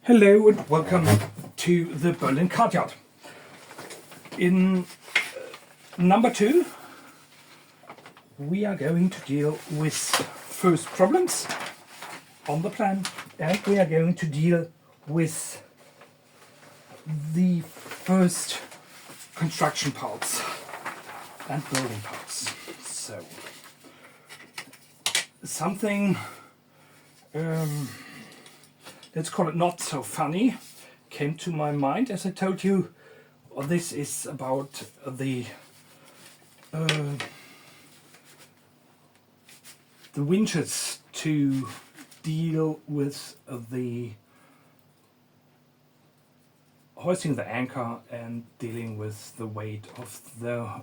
Hello and welcome to the Berlin Card Yard. In number 2 we are going to deal with first problems on the plan, and we are going to deal with the first construction parts and building parts. So something let's call it not so funny came to my mind. As I told you, this is about the winches to deal with the hoisting the anchor and dealing with the weight of the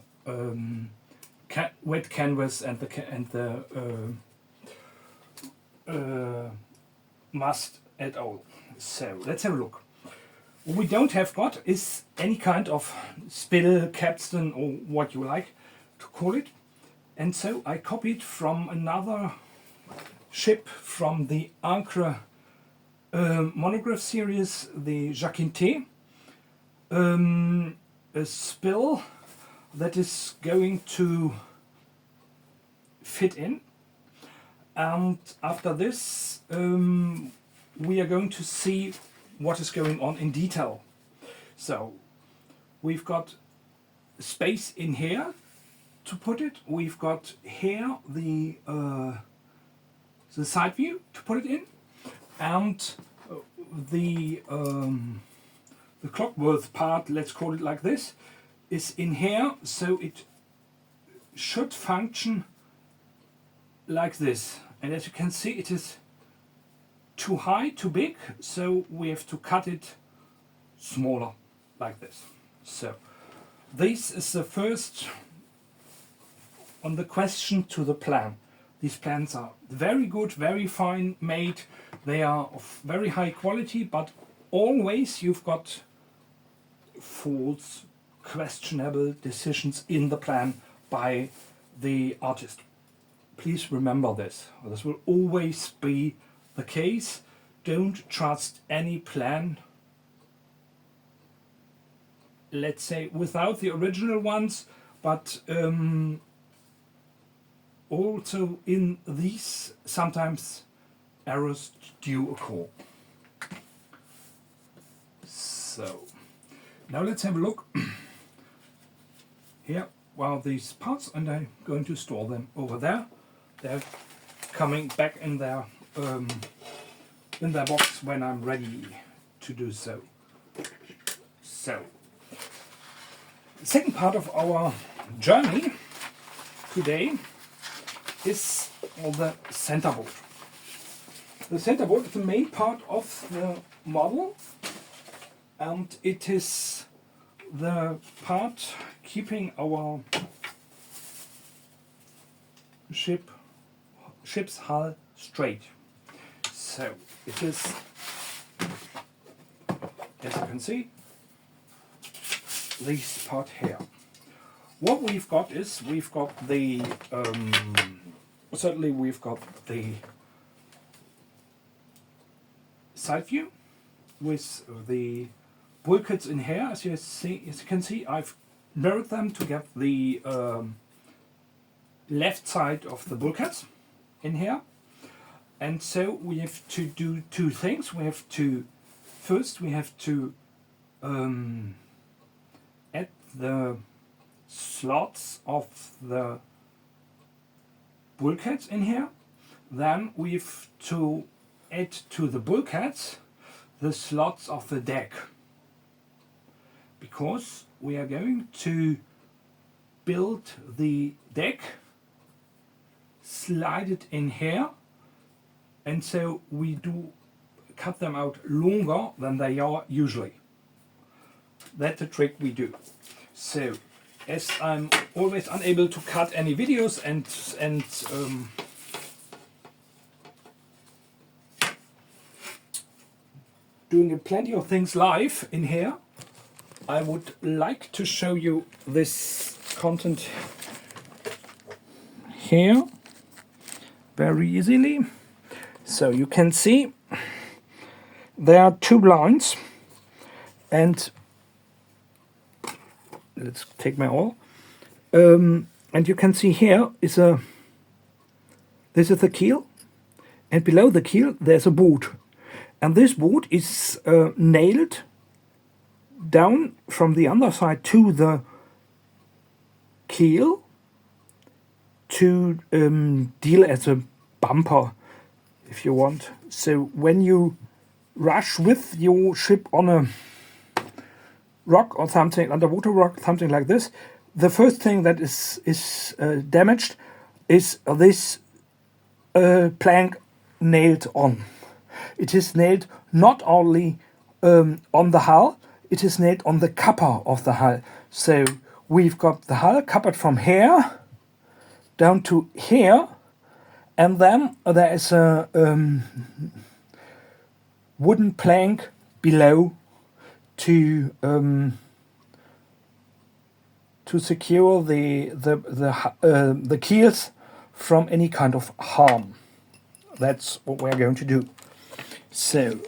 wet canvas and the mast at all. So let's have a look. What we don't have got is any kind of spill, capstan, or what you like to call it. And so I copied from another ship from the Ancre monograph series, the JACINTHE N, a spill that is going to fit in. And after this we are going to see what is going on in detail. So we've got space in here to put it. We've got here the side view to put it in, and the clockwork part, let's call it like this, is in here, so it should function like this. And as you can see, it is too high, too big, so we have to cut it smaller like this. So this is the first on the question to the plan. These plans are very good, very fine made, they are of very high quality, but always you've got false, questionable decisions in the plan by the artist. Please remember this. This will always be the case. Don't trust any plan, let's say, without the original ones, but also in these sometimes errors do occur. So now let's have a look. Here are these parts, and I'm going to store them over there. They're coming back in their box when I'm ready to do so. So, the second part of our journey today is the centerboard. The centerboard is the main part of the model, and it is the part keeping our ship's hull straight. So it is, as you can see, this part here. What we've got is we've got the certainly we've got the side view with the bulkheads in here. As you can see, I've mirrored them to get the left side of the bulkheads in here. And so we have to do two things. We have to add the slots of the bulkheads in here. Then we have to add to the bulkheads the slots of the deck, because we are going to build the deck, slide it in here, and so we do cut them out longer than they are usually. That's the trick we do. So, as I'm always unable to cut any videos and doing plenty of things live in here, I would like to show you this content here very easily. So you can see there are 2 lines, and let's take my awl. And you can see here is this is the keel, and below the keel there's a board, and this board is nailed down from the underside to the keel to deal as a bumper, if you want. So when you rush with your ship on a rock or something, underwater rock, something like this, the first thing that is damaged is this plank nailed on. It is nailed not only on the hull, it is nailed on the cupper of the hull. So we've got the hull covered from here down to here, and then there is a wooden plank below to secure the keels from any kind of harm. That's what we're going to do. So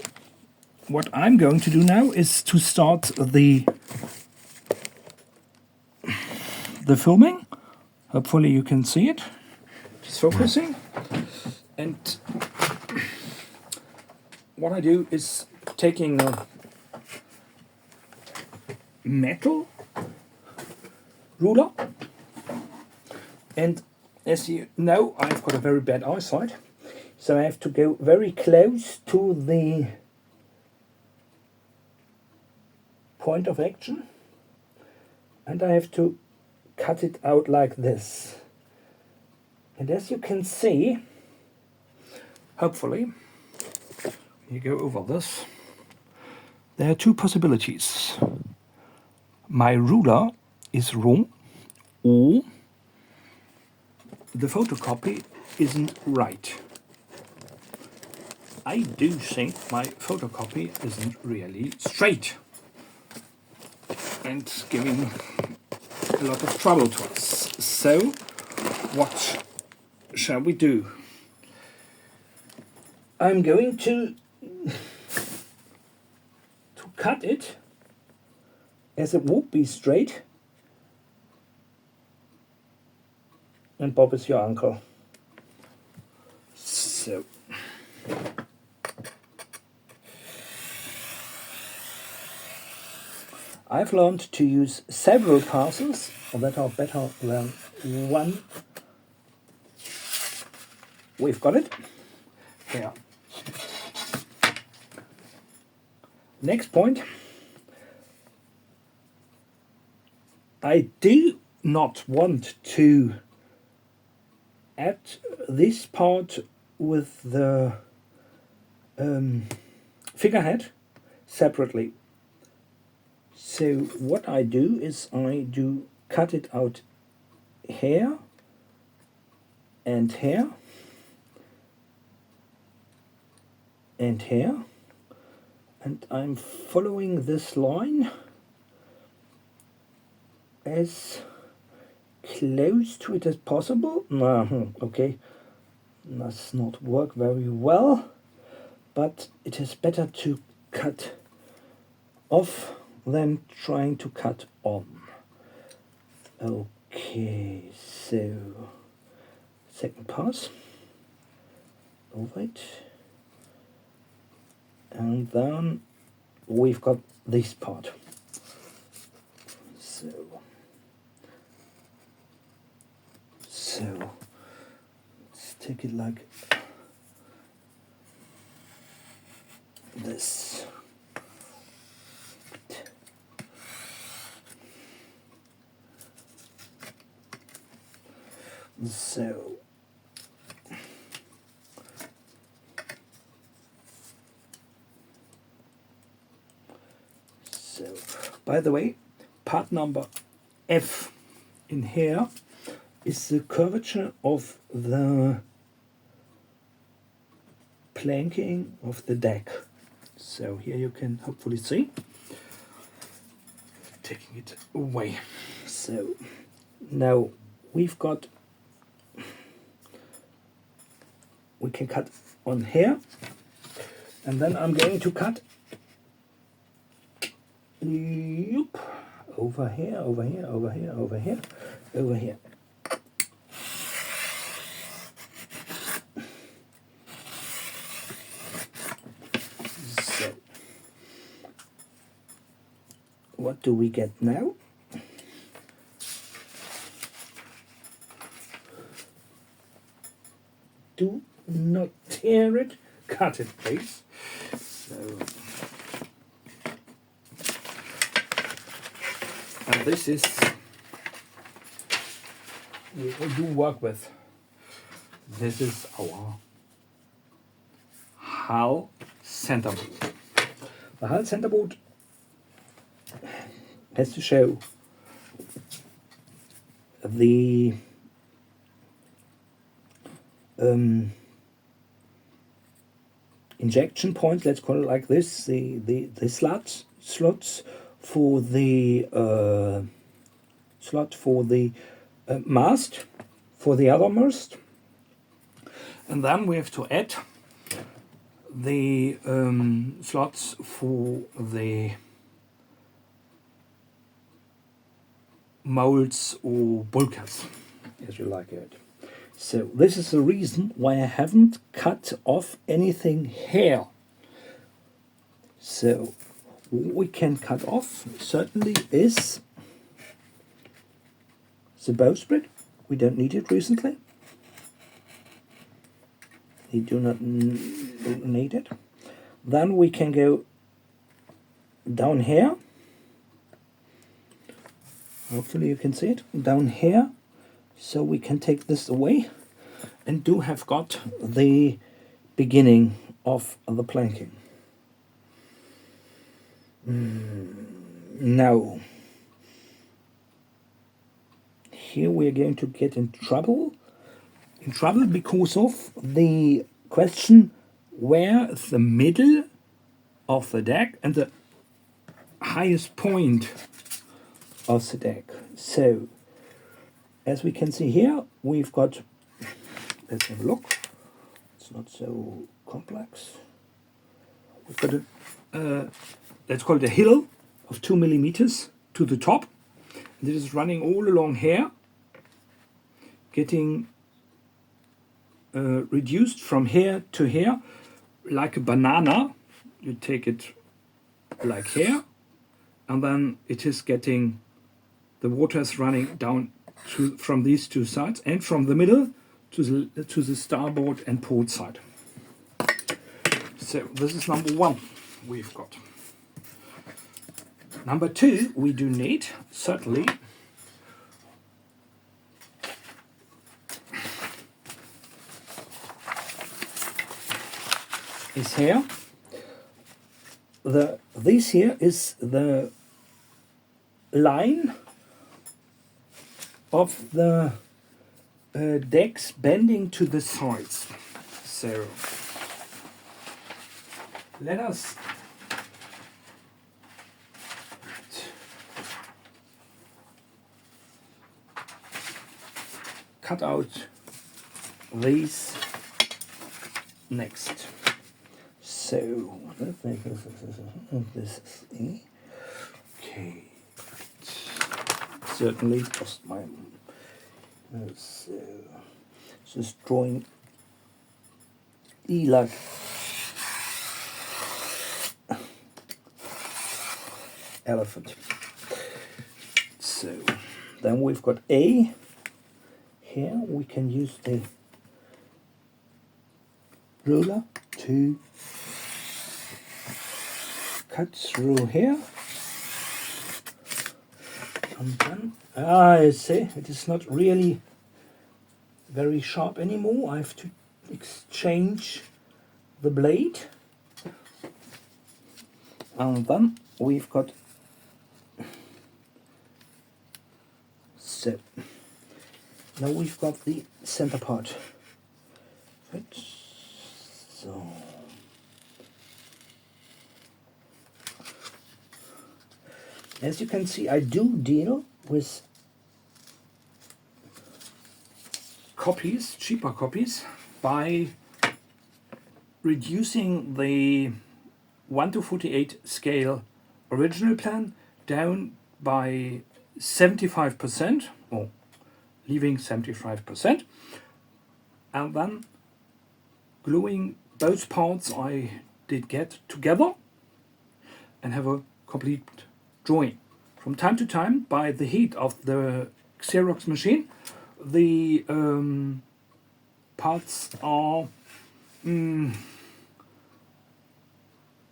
what I'm going to do now is to start the filming. Hopefully you can see it. It's focusing. And what I do is taking a metal ruler, and as you know, I've got a very bad eyesight, so I have to go very close to the point of action, and I have to cut it out like this. And as you can see, hopefully, you go over this, there are 2 possibilities. My ruler is wrong, or the photocopy isn't right. I do think my photocopy isn't really straight and giving a lot of trouble to us. So what shall we do? I'm going to cut it as it would be straight, and Bob is your uncle. So I've learned to use several passes that are better than one. We've got it. Here. Next point. I do not want to add this part with the figurehead separately. So what I do is I do cut it out here and here and here, and I'm following this line as close to it as possible. Okay, does not work very well, but it is better to cut off than trying to cut on. Okay, so second pass over it, and then we've got this part. So let's take it like this. So by the way, part number F in here is the curvature of the planking of the deck. So here you can hopefully see. Taking it away. So now we can cut on here, And then I'm going to cut over here, over here, over here, over here, over here. So, what do we get now? Do not tear it, cut it please. So, and this is what we do work with. This is our hull centerboard. The hull centerboard has to show the injection point, let's call it like this, the slots for the slot for the mast, for the other mast, and then we have to add the slots for the molds or bulkers, as you like it. So this is the reason why I haven't cut off anything here. So what we can cut off certainly is the bowsprit. We don't need it recently. We do not need it. Then we can go down here. Hopefully you can see it. Down here. So we can take this away and do have got the beginning of the planking. Now, here we are going to get in trouble because of the question where is the middle of the deck and the highest point of the deck. So, as we can see here, we've got, let's have a look, it's not so complex. We've got a, let's call it a hill of 2 millimeters to the top. This is running all along here, getting reduced from here to here, like a banana. You take it like here, and then it is getting, the water is running down from these two sides and from the middle to the starboard and port side. So this is number one we've got. Number two we do need, certainly, is here. This here is the line of the decks bending to the sides. So let us cut out these next. So this is okay. Certainly just my so just drawing like elephant. So then we've got A here. We can use the ruler to cut through here. And then, I see, it is not really very sharp anymore. I have to exchange the blade. And then we've got, so, now we've got the center part. Right. So, as you can see, I do deal with copies, cheaper copies, by reducing the 1:48 scale original plan down by 75%, or leaving 75%, and then gluing both parts I did get together and have a complete drawing. From time to time, by the heat of the Xerox machine, the parts are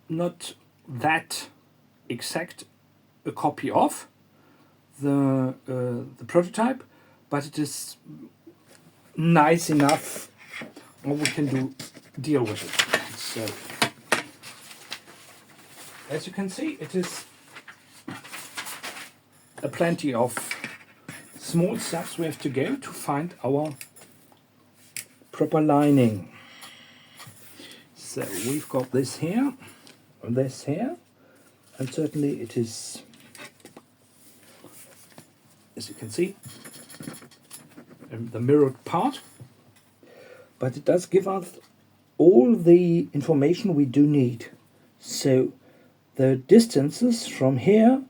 not that exact a copy of the prototype, but it is nice enough, or we can deal with it. So, as you can see, it is a plenty of small steps we have to go to find our proper lining. So we've got this here, and certainly it is, as you can see, the mirrored part, but it does give us all the information we do need. So the distances from here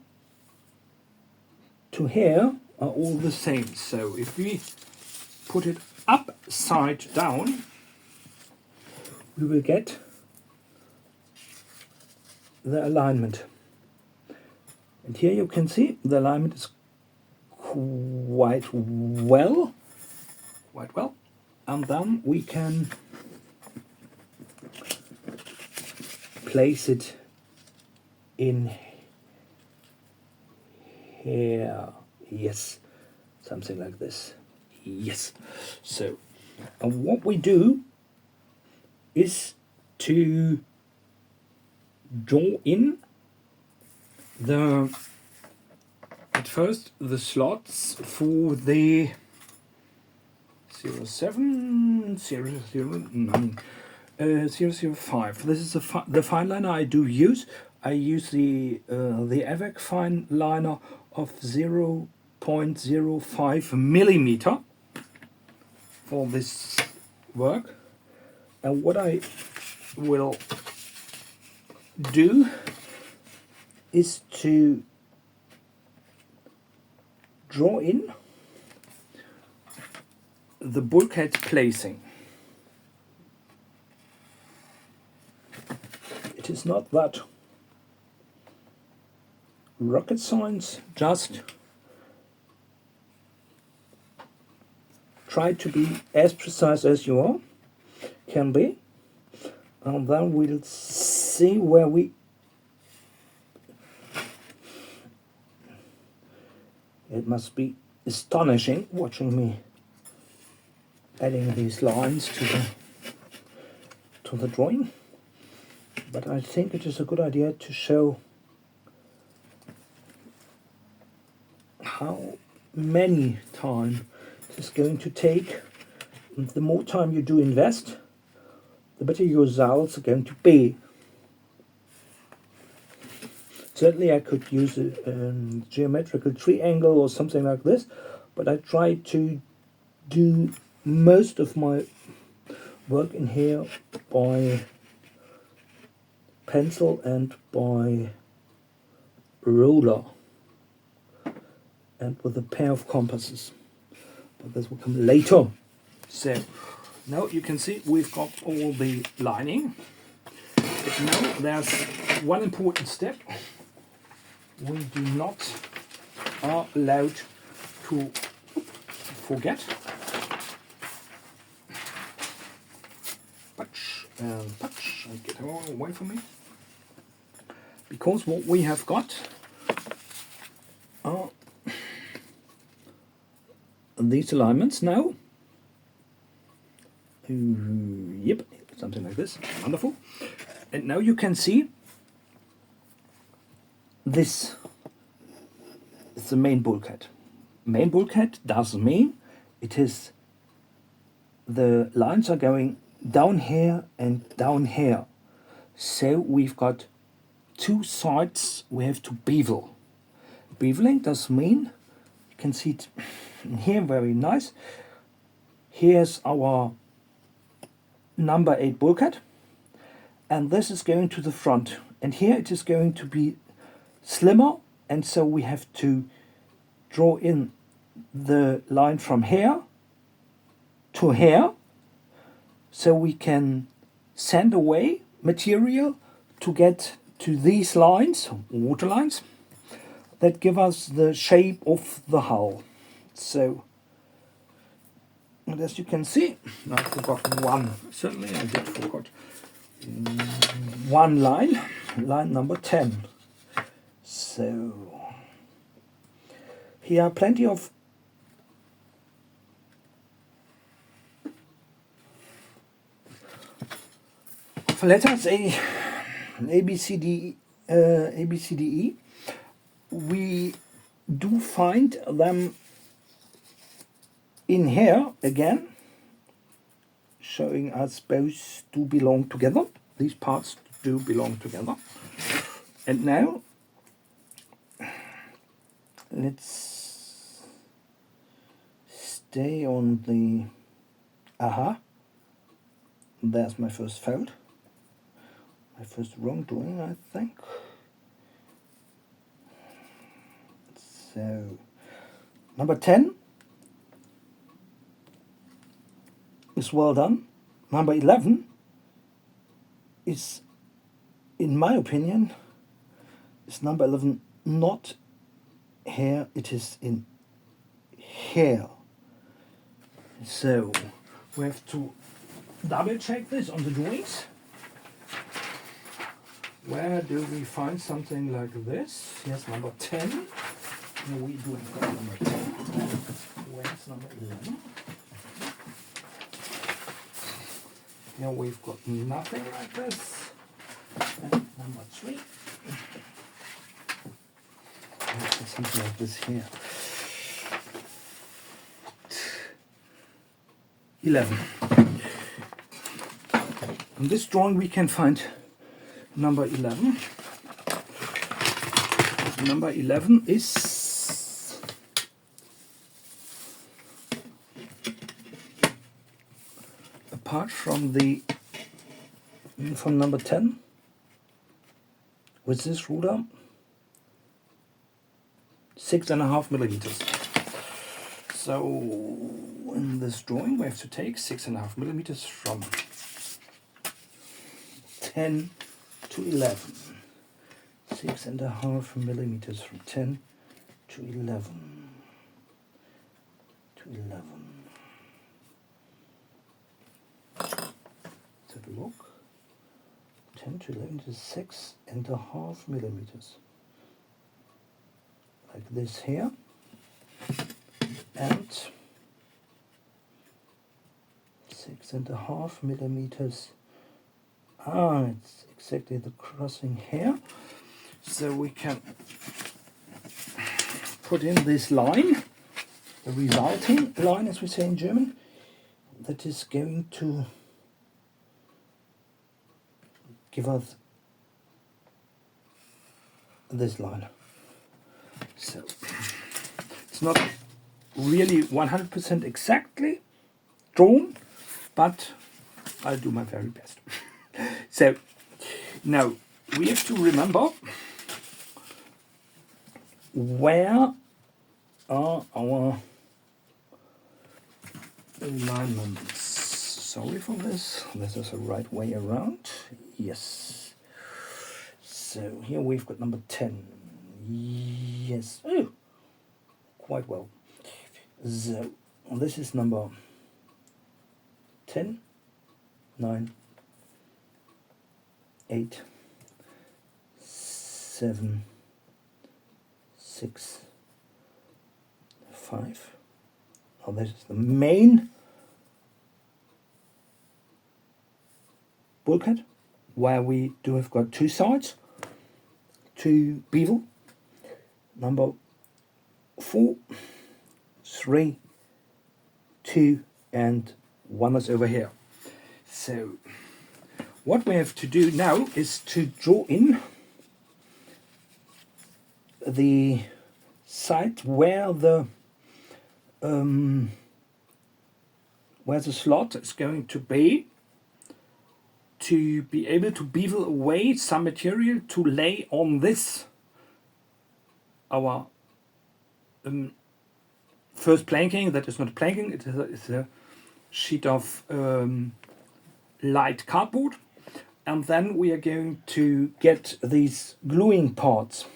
to here are all the same. So if we put it upside down, we will get the alignment. And here you can see the alignment is quite well. And then we can place it in here. Yes, something like this. Yes. So, and what we do is to draw in at first the slots for the 07, 009, 005. This is the fine liner I do use. I use the AVEC fine liner of 0.05 millimeter for this work. And what I will do is to draw in the bulkhead placing. It is not that rocket science, just try to be as precise as you can be, and then we'll see where we it must be astonishing watching me adding these lines to the drawing, but I think it is a good idea to show how many time it is going to take. And the more time you do invest, the better your results are going to be. Certainly I could use a geometrical triangle or something like this, but I try to do most of my work in here by pencil and by ruler and with a pair of compasses, but this will come later. So now you can see we've got all the lining, but now there's one important step we do not are allowed to forget. Patch and patch, and get away from me, because what we have got are these alignments now. Yep, something like this. Wonderful. And now you can see this is the main bulkhead. Main bulkhead does mean it is the lines are going down here and down here. So we've got two sides we have to bevel. Beveling does mean, you can see it here very nice. Here's our number 8 bulkhead, and this is going to the front, and here it is going to be slimmer, and so we have to draw in the line from here to here, so we can sand away material to get to these lines, water lines, that give us the shape of the hull. So, and as you can see, I forgot one, certainly I did forgot one line, line number 10. So, here are plenty of letters A, B, C, D, A, B, C, D, E. We do find them in here again, showing us both do belong together. These parts do belong together. And now, let's stay on the, there's my first fold. My first wrongdoing, I think. So, number 10 is well done. Number 11 is, in my opinion, is number 11 not here, it is in here. So, we have to double check this on the drawings. Where do we find something like this? Here's number 10. No, we do have got number 10. Where's number 11? Here we've got nothing like this. And number 3. There's something like this here. 11. In this drawing we can find number 11. Number 11 is apart from number 10 with this ruler 6.5 millimeters. So in this drawing we have to take 6.5 millimeters from 10 to 11. 6.5 millimeters from 10 to 11. To 11. Let's have a look. 10 to 11 is 6.5 millimeters. Like this here. And 6.5 millimeters. It's exactly the crossing here. So we can put in this line, the resulting line, as we say in German, that is going to give us this line. So it's not really 100% exactly drawn, but I'll do my very best. So now we have to remember where are our alignments. Sorry for this. This is the right way around. Yes. So here we've got number 10. Yes. Oh, quite well. So this is number 10, 9, 8, 7, 6, 5. Now this is the main bulkhead, where we do have got two sides, two bevel. Number 4, 3, 2, and 1 is over here. So what we have to do now is to draw in the side where the slot is going to be to be able to bevel away some material to lay on this our first planking. That is not planking, it's a sheet of light cardboard, and then we are going to get these gluing parts.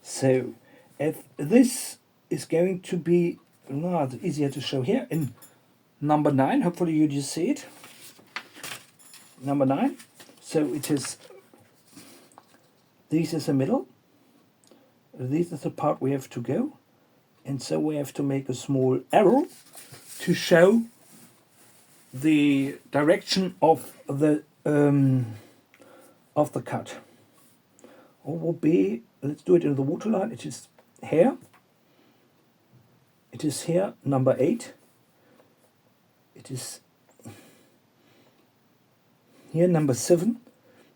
So if this is going to be easier to show here in number 9. Hopefully you just see it. Number 9. So it is, this is the middle, this is the part we have to go, and so we have to make a small arrow to show the direction of the cut. Or will be, let's do it in the waterline. It is here. It is here, number 8. It is here, number 7.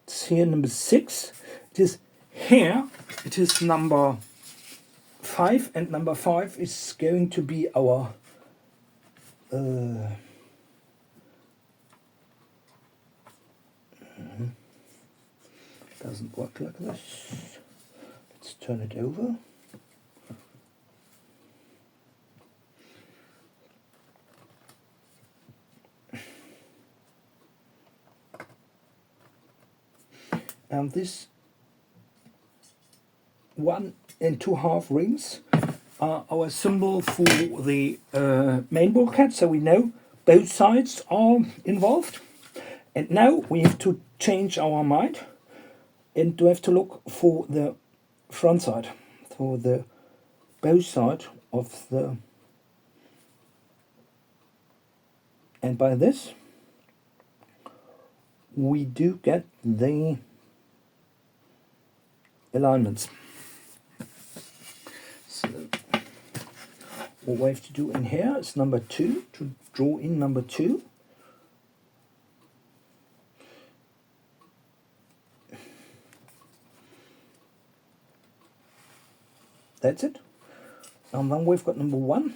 It's here, number 6. It is here. It is number 5, and number 5 is going to be our doesn't work like this. Let's turn it over. And this 1 and 2/2 rings are our symbol for the main bulkhead, so we know both sides are involved. And now we have to change our mind and to have to look for the front side, for the both side of the, and by this we do get the alignments. So what we have to do in here is number 2, to draw in number 2. That's it. And then we've got number 1.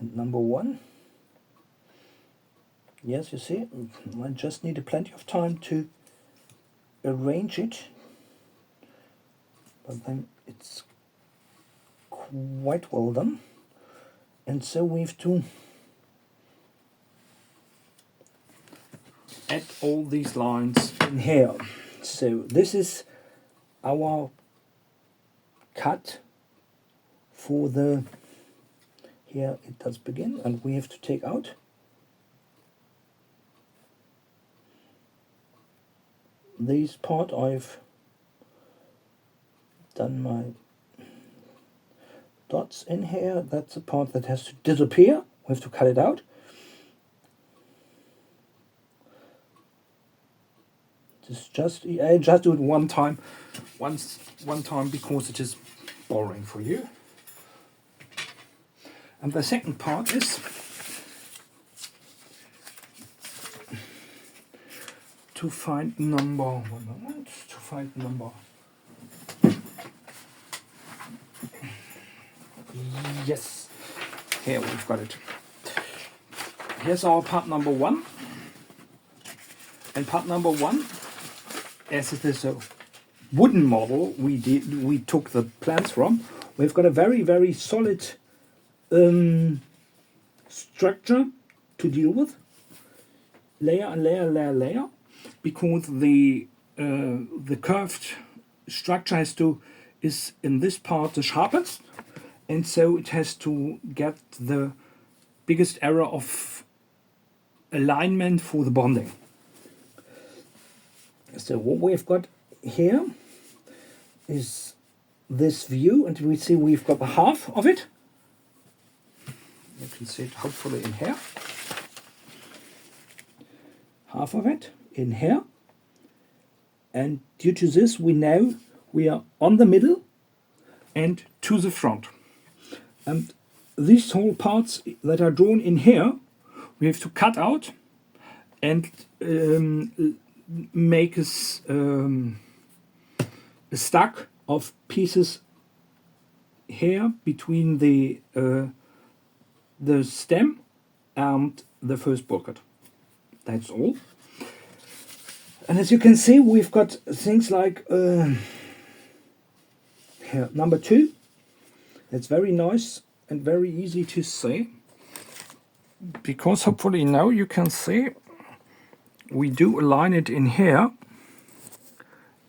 And number 1. Yes, you see, I just need plenty of time to arrange it. But then it's quite well done. And so we have to add all these lines in here. So this is our cut for the, here it does begin, and we have to take out this part. I've done my dots in here. That's the part that has to disappear. We have to cut it out. I just do it one time because it is boring for you. And the second part is to find number, one moment, to find number, yes, here we've got it. Here's our part number 1. And part number 1, as it is a wooden model we took the plans from, we've got a very, very solid structure to deal with. Layer and layer, layer, layer. Because the curved structure is in this part the sharpest, and so it has to get the biggest error of alignment for the bonding. So what we've got here is this view, and we see we've got the half of it. You can see it hopefully in here. Half of it in here, and due to this we know we are on the middle and to the front, and these whole parts that are drawn in here we have to cut out and make a stack of pieces here between the stem and the first bulkhead. That's all. And as you can see, we've got things like here, number 2. It's very nice and very easy to see, because hopefully now you can see we do align it in here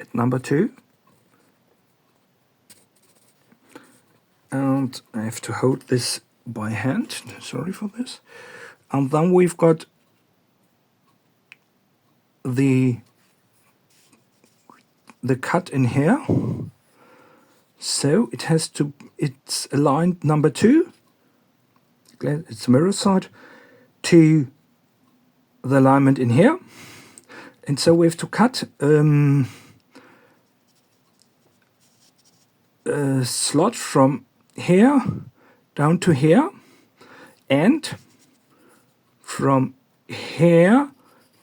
at number 2. And I have to hold this by hand, sorry for this. And then we've got the cut in here. So it's aligned number 2, it's mirror side, to the alignment in here. And so we have to cut a slot from here down to here, and from here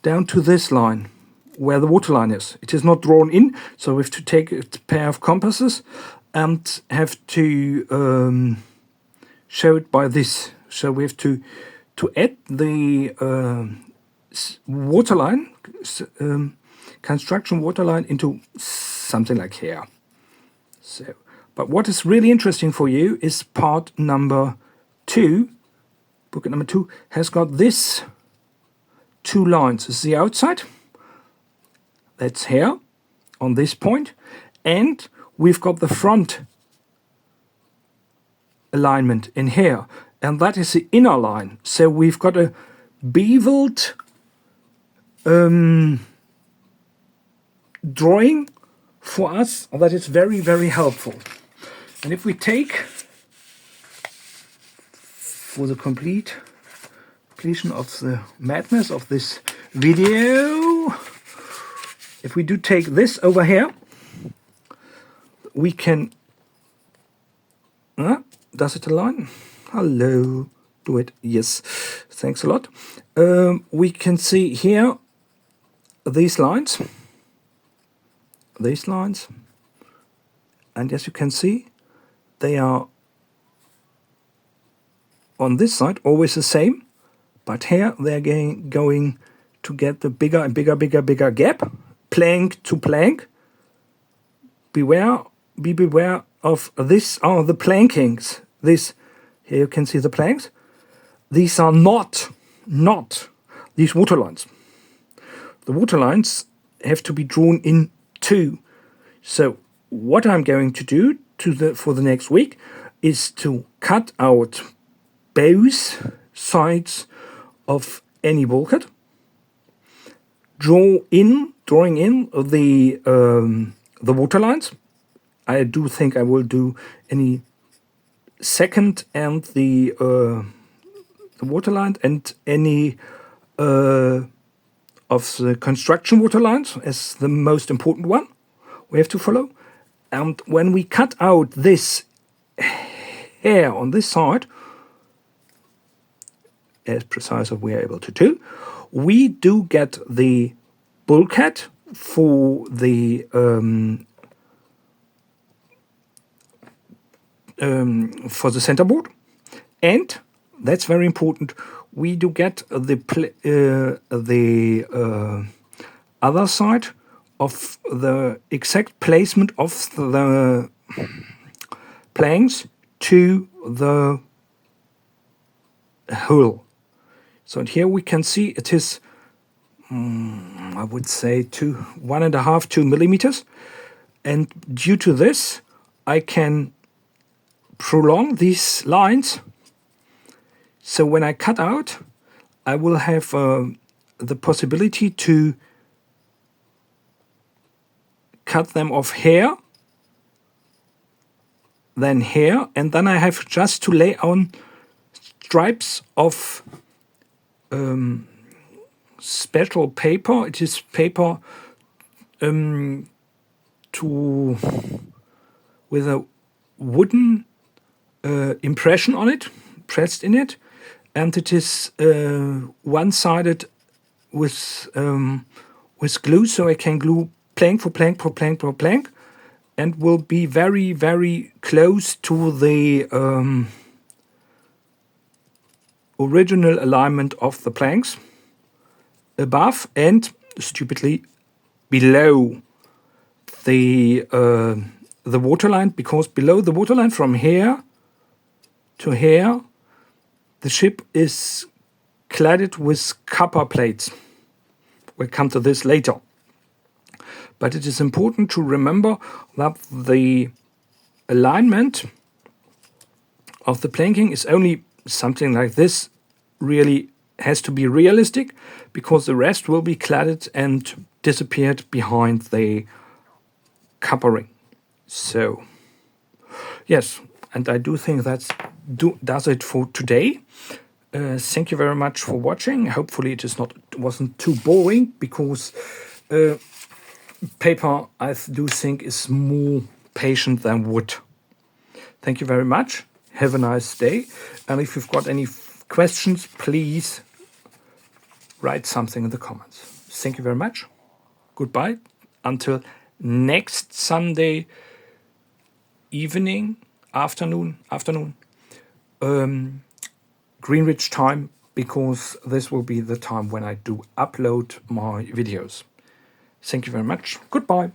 down to this line where the water line is. It is not drawn in, so we have to take a pair of compasses and have to show it by this. So we have to add the water line, construction water line, into something like here. So, but what is really interesting for you is part number 2. Booklet number 2 has got this 2 lines. This is the outside. That's here on this point, and we've got the front alignment in here, and that is the inner line. So we've got a beveled drawing for us that is very, very helpful. And if we take, for the completion of the madness of this video, if we do take this over here, we can, does it align? Hello, do it, yes, thanks a lot. We can see here these lines, and as you can see, they are on this side always the same, but here they're going to get the bigger and bigger gap, plank to plank. Be beware of this are the plankings. This, here you can see the planks. These are not these water lines. The water lines have to be drawn in too. So what I'm going to do for the next week is to cut out both sides of any bulkhead, drawing in the water lines. I do think I will do any second and the water line and any of the construction water lines as the most important one we have to follow. And when we cut out this hair on this side, as precise as we are able to do, we do get the bulkhead for the centerboard, and that's very important. We do get the other side of the exact placement of the planks to the hole. So here we can see it is, I would say 1.5–2 millimeters, and due to this I can prolong these lines. So when I cut out, I will have the possibility to cut them off here, then here, and then I have just to lay on stripes of special paper. It is paper with a wooden impression on it, pressed in it, and it is one-sided with glue, so I can glue plank for plank for plank for plank, and will be very, very close to the original alignment of the planks. above and stupidly below the waterline, because below the waterline from here to here the ship is cladded with copper plates. We'll come to this later. But it is important to remember that the alignment of the planking is only something like this, really has to be realistic, because the rest will be cladded and disappeared behind the coupling. So yes, and I do think that does it for today. Thank you very much for watching. Hopefully it wasn't too boring, because paper, I do think, is more patient than wood. Thank you very much. Have a nice day. And if you've got any questions, please write something in the comments. Thank you very much. Goodbye. Until next Sunday evening, afternoon, Greenwich time, because this will be the time when I do upload my videos. Thank you very much. Goodbye.